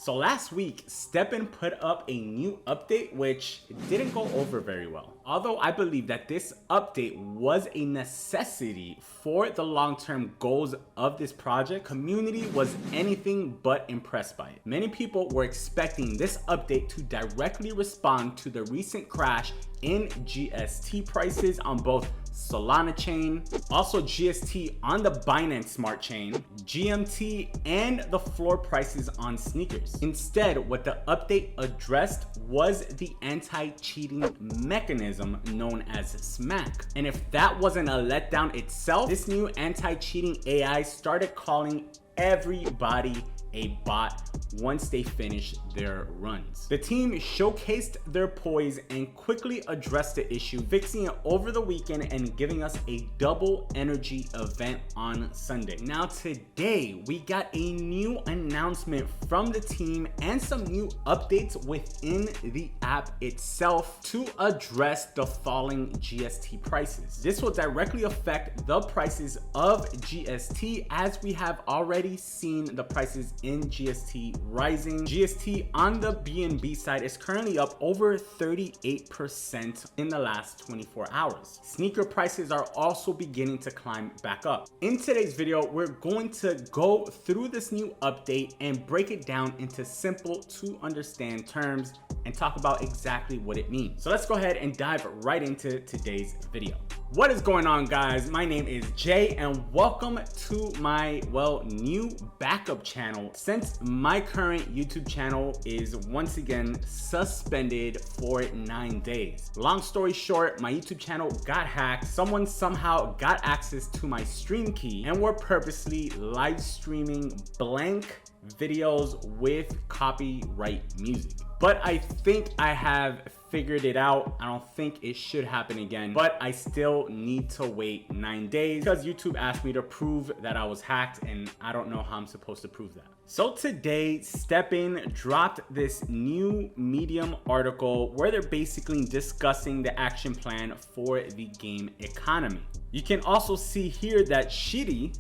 So last week, STEPN put up a new update which didn't go over very well. Although I believe that this update was a necessity for the long-term goals of this project, community was anything but impressed by it. Many people were expecting this update to directly respond to the recent crash in GST prices on both Solana chain, also GST on the Binance Smart Chain, GMT, and the floor prices on sneakers. Instead, what the update addressed was the anti-cheating mechanism known as SMAC. And if that wasn't a letdown itself, this new anti-cheating AI started calling everybody a bot once they finish their runs. The team showcased their poise and quickly addressed the issue, fixing it over the weekend and giving us a double energy event on Sunday. Now today, we got a new announcement from the team and some new updates within the app itself to address the falling GST prices. This will directly affect the prices of GST, as we have already seen the prices in GST rising. GST on the BNB side is currently up over 38% in the last 24 hours. Sneaker prices are also beginning to climb back up. In today's video, we're going to go through this new update and break it down into simple to understand terms and talk about exactly what it means. So let's go ahead and dive right into today's video. What is going on, guys? My name is Jay and welcome to my, new backup channel since my current YouTube channel is once again suspended for 9 days. Long story short, my YouTube channel got hacked. Someone somehow got access to my stream key and were purposely live streaming blank videos with copyright music. But I think I have figured it out. I don't think it should happen again, but I still need to wait 9 days because YouTube asked me to prove that I was hacked and I don't know how I'm supposed to prove that. So today, STEPN dropped this new Medium article where they're basically discussing the action plan for the game economy. You can also see here that Shidi,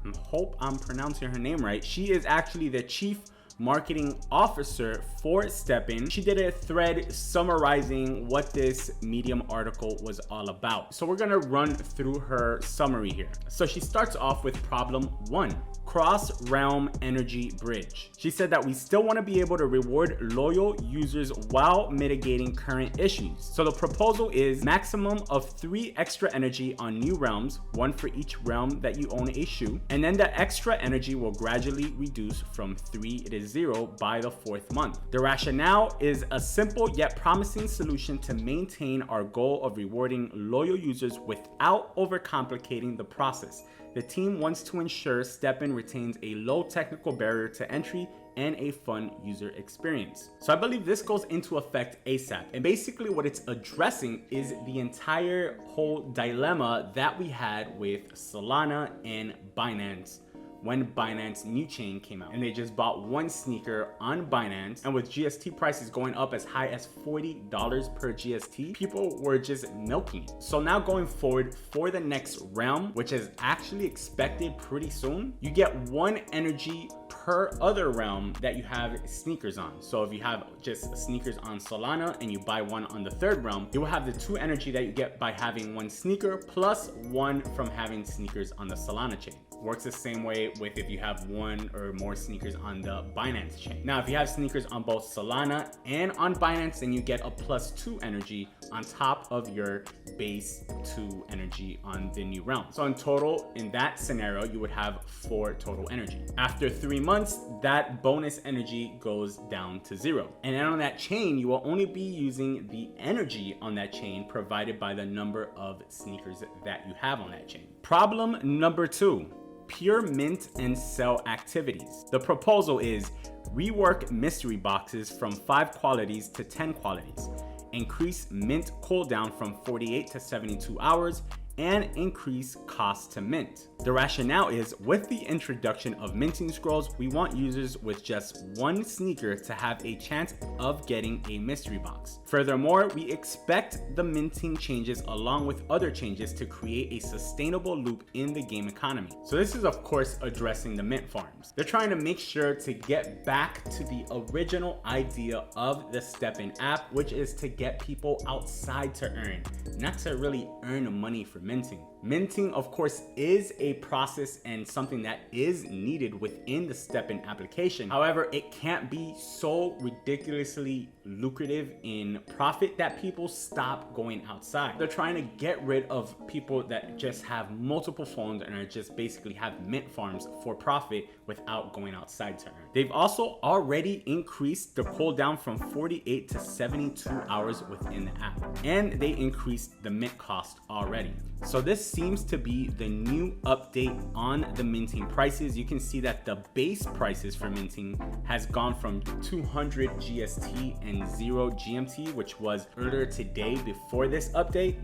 I hope I'm pronouncing her name right, she is actually the chief marketing officer for STEPN. She did a thread summarizing what this Medium article was all about. So we're gonna run through her summary here. So she starts off with problem 1. Cross-realm energy bridge. She said that we still want to be able to reward loyal users while mitigating current issues. So the proposal is maximum of 3 extra energy on new realms, 1 for each realm that you own a shoe, and then the extra energy will gradually reduce from 3 to 0 by the 4th month. The rationale is a simple yet promising solution to maintain our goal of rewarding loyal users without overcomplicating the process. The team wants to ensure STEPN retains a low technical barrier to entry and a fun user experience. So I believe this goes into effect ASAP. And basically what it's addressing is the entire whole dilemma that we had with Solana and Binance when Binance New Chain came out, and they just bought 1 sneaker on Binance, and with GST prices going up as high as $40 per GST, people were just milking it. So now going forward for the next realm, which is actually expected pretty soon, you get 1 energy per other realm that you have sneakers on. So if you have just sneakers on Solana and you buy 1 on the 3rd realm, you will have the 2 energy that you get by having 1 sneaker plus 1 from having sneakers on the Solana chain. Works the same way with if you have 1 or more sneakers on the Binance chain. Now, if you have sneakers on both Solana and on Binance, then you get a +2 energy on top of your base 2 energy on the new realm. So in total, in that scenario, you would have 4 total energy. After 3 months, that bonus energy goes down to 0. And then on that chain, you will only be using the energy on that chain provided by the number of sneakers that you have on that chain. Problem number 2. Pure mint and sell activities. The proposal is rework mystery boxes from 5 qualities to 10 qualities, increase mint cooldown from 48 to 72 hours, and increase cost to mint. The rationale is, with the introduction of minting scrolls, we want users with just one sneaker to have a chance of getting a mystery box. Furthermore, we expect the minting changes along with other changes to create a sustainable loop in the game economy. So this is of course addressing the mint farms. They're trying to make sure to get back to the original idea of the STEPN app, which is to get people outside to earn, not to really earn money for minting. Minting, of course, is a process and something that is needed within the STEPN application. However, it can't be so ridiculously lucrative in profit that people stop going outside. They're trying to get rid of people that just have multiple phones and are just basically have mint farms for profit without going outside to earn. They've also already increased the cooldown from 48 to 72 hours within the app, and they increased the mint cost already. So this seems to be the new update on the minting prices. You can see that the base prices for minting has gone from 200 GST and 0 GMT, which was earlier today before this update,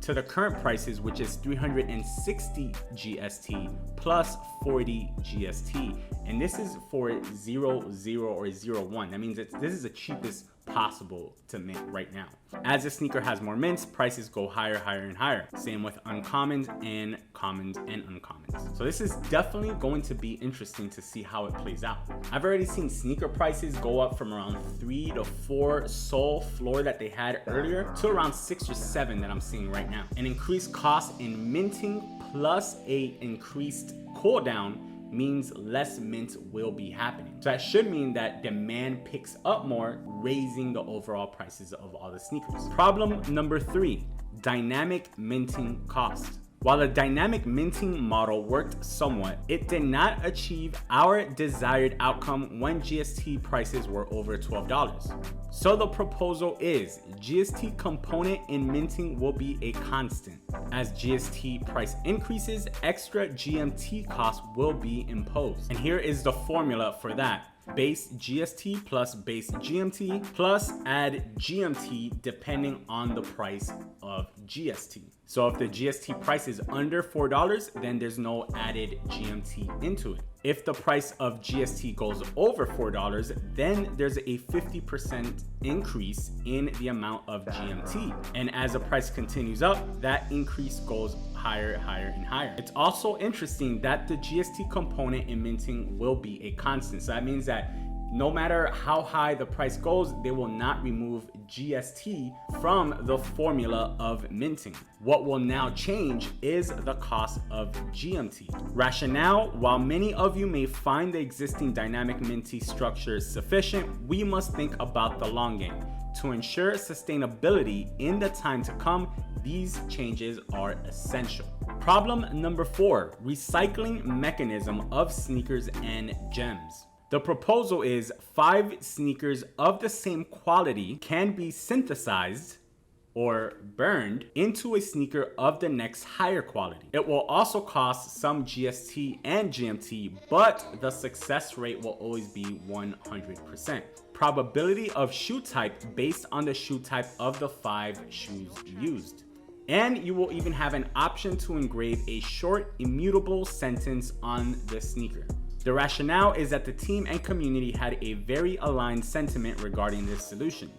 to the current prices, which is 360 GST plus 40 GST. And this is for 0, 0 or 0, 1. That means this is the cheapest possible to mint right now. As the sneaker has more mints, prices go higher, higher, and higher. Same with uncommons and commons and uncommons. So this is definitely going to be interesting to see how it plays out. I've already seen sneaker prices go up from around 3 to 4 SOL floor that they had earlier to around 6 or 7 that I'm seeing right now. An increased cost in minting plus a increased cooldown means less mint will be happening. So that should mean that demand picks up more, raising the overall prices of all the sneakers. Problem number 3, dynamic minting cost. While the dynamic minting model worked somewhat, it did not achieve our desired outcome when GST prices were over $12. So the proposal is GST component in minting will be a constant. As GST price increases, extra GMT costs will be imposed. And here is the formula for that. Base GST plus base GMT plus add GMT depending on the price of GST. So if the GST price is under $4, then there's no added GMT into it. If the price of GST goes over $4, then there's a 50% increase in the amount of GMT. And as the price continues up, that increase goes higher, higher, and higher. It's also interesting that the GST component in minting will be a constant. So that means that no matter how high the price goes, they will not remove GST from the formula of minting. What will now change is the cost of GMT. Rationale: while many of you may find the existing dynamic minting structure sufficient, we must think about the long game. To ensure sustainability in the time to come, these changes are essential. Problem number 4, recycling mechanism of sneakers and gems. The proposal is 5 sneakers of the same quality can be synthesized or burned into a sneaker of the next higher quality. It will also cost some GST and GMT, but the success rate will always be 100%. Probability of shoe type based on the shoe type of the 5 shoes used. And you will even have an option to engrave a short, immutable sentence on the sneaker. The rationale is that the team and community had a very aligned sentiment regarding this solution.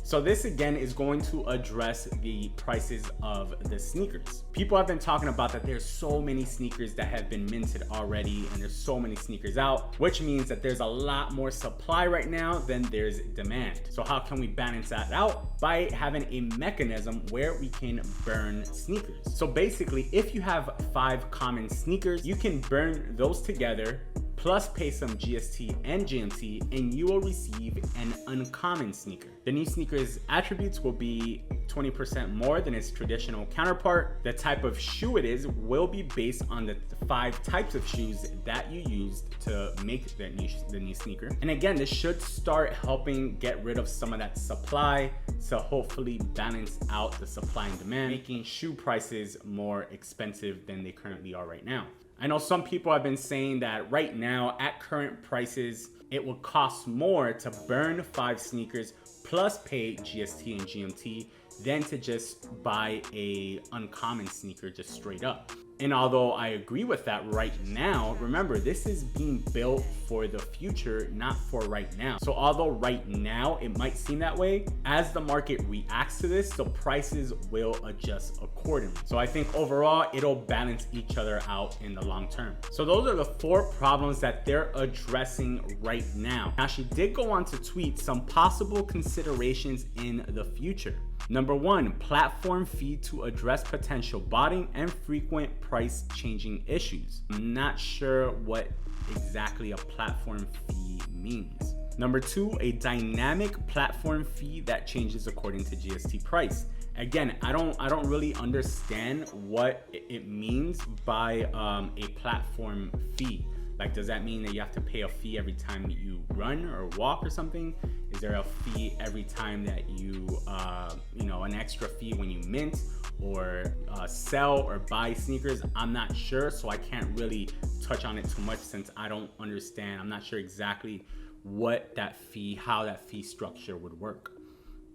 So this again is going to address the prices of the sneakers. People have been talking about that there's so many sneakers that have been minted already and there's so many sneakers out, which means that there's a lot more supply right now than there's demand. So how can we balance that out? By having a mechanism where we can burn sneakers. So basically, if you have 5 common sneakers, you can burn those together plus pay some GST and GMT, and you will receive an uncommon sneaker. The new sneaker's attributes will be 20% more than its traditional counterpart. The type of shoe it is will be based on the 5 types of shoes that you used to make the new sneaker. And again, this should start helping get rid of some of that supply to hopefully balance out the supply and demand, making shoe prices more expensive than they currently are right now. I know some people have been saying that right now at current prices, it will cost more to burn 5 sneakers plus pay GST and GMT than to just buy a uncommon sneaker just straight up. And although I agree with that right now, remember, this is being built for the future, not for right now. So although right now it might seem that way, as the market reacts to this, the prices will adjust accordingly. So I think overall, it'll balance each other out in the long term. So those are the 4 problems that they're addressing right now. Now, she did go on to tweet some possible considerations in the future. Number 1, platform fee to address potential botting and frequent price changing issues. I'm not sure what exactly a platform fee means. Number 2, a dynamic platform fee that changes according to GST price. Again, I don't really understand what it means by a platform fee. Like, does that mean that you have to pay a fee every time you run or walk or something? Is there a fee every time that you, an extra fee when you mint or sell or buy sneakers? I'm not sure, so I can't really touch on it too much since I don't understand. I'm not sure exactly what that fee, how that fee structure would work.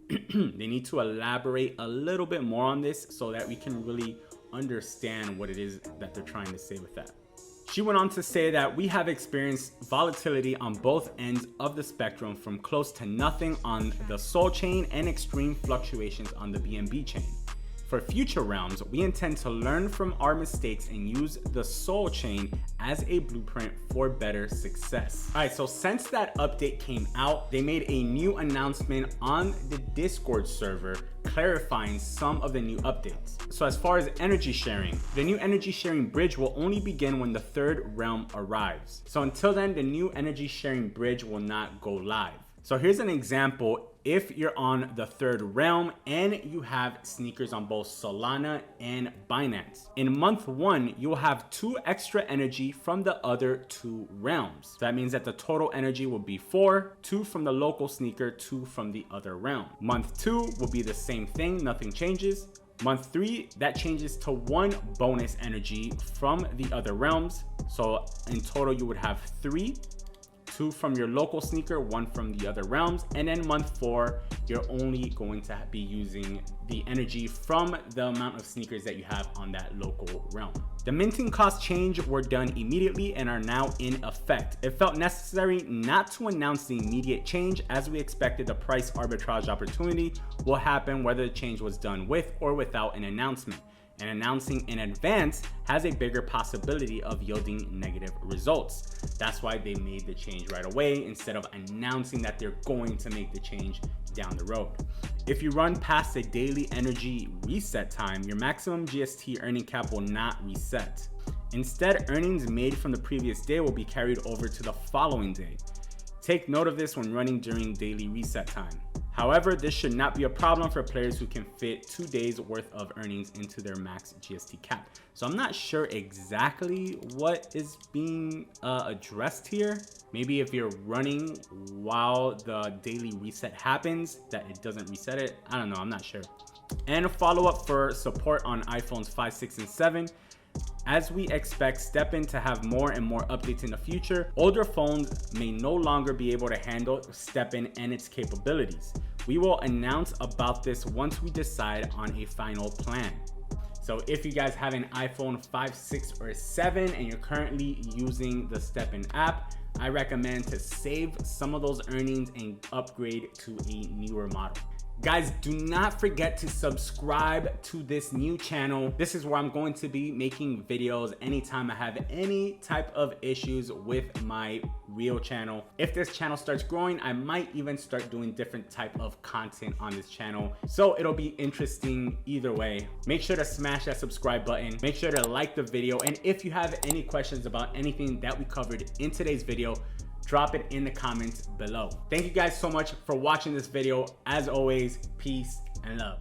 They need to elaborate a little bit more on this so that we can really understand what it is that they're trying to say with that. She went on to say that we have experienced volatility on both ends of the spectrum, from close to nothing on the Sol chain and extreme fluctuations on the BNB chain. For future rounds, we intend to learn from our mistakes and use the Sol chain as a blueprint for better success. All right, so since that update came out, they made a new announcement on the Discord server clarifying some of the new updates. So as far as energy sharing, the new energy sharing bridge will only begin when the 3rd realm arrives. So until then, the new energy sharing bridge will not go live. So here's an example. If you're on the 3rd realm and you have sneakers on both Solana and Binance, in month 1, you'll have 2 extra energy from the other 2 realms. So that means that the total energy will be 4, 2 from the local sneaker, 2 from the other realm. Month 2 will be the same thing, nothing changes. Month 3, that changes to 1 bonus energy from the other realms. So in total, you would have 3. 2 from your local sneaker, 1 from the other realms. And then month 4, you're only going to be using the energy from the amount of sneakers that you have on that local realm. The minting cost change were done immediately and are now in effect. It felt necessary not to announce the immediate change, as we expected the price arbitrage opportunity will happen whether the change was done with or without an announcement. And announcing in advance has a bigger possibility of yielding negative results. That's why they made the change right away instead of announcing that they're going to make the change down the road. If you run past the daily energy reset time, your maximum GST earning cap will not reset. Instead, earnings made from the previous day will be carried over to the following day. Take note of this when running during daily reset time. However, this should not be a problem for players who can fit 2 days worth of earnings into their max GST cap. So I'm not sure exactly what is being addressed here. Maybe if you're running while the daily reset happens, that it doesn't reset it. I don't know, I'm not sure. And a follow-up for support on iPhones 5, 6, and 7. As we expect STEPN to have more and more updates in the future, older phones may no longer be able to handle STEPN and its capabilities. We will announce about this once we decide on a final plan. So if you guys have an iPhone 5, 6, or 7 and you're currently using the STEPN app, I recommend to save some of those earnings and upgrade to a newer model. Guys, do not forget to subscribe to this new channel. This is where I'm going to be making videos anytime I have any type of issues with my real channel. If this channel starts growing, I might even start doing different type of content on this channel. So it'll be interesting either way. Make sure to smash that subscribe button. Make sure to like the video. And if you have any questions about anything that we covered in today's video, drop it in the comments below. Thank you guys so much for watching this video. As always, peace and love.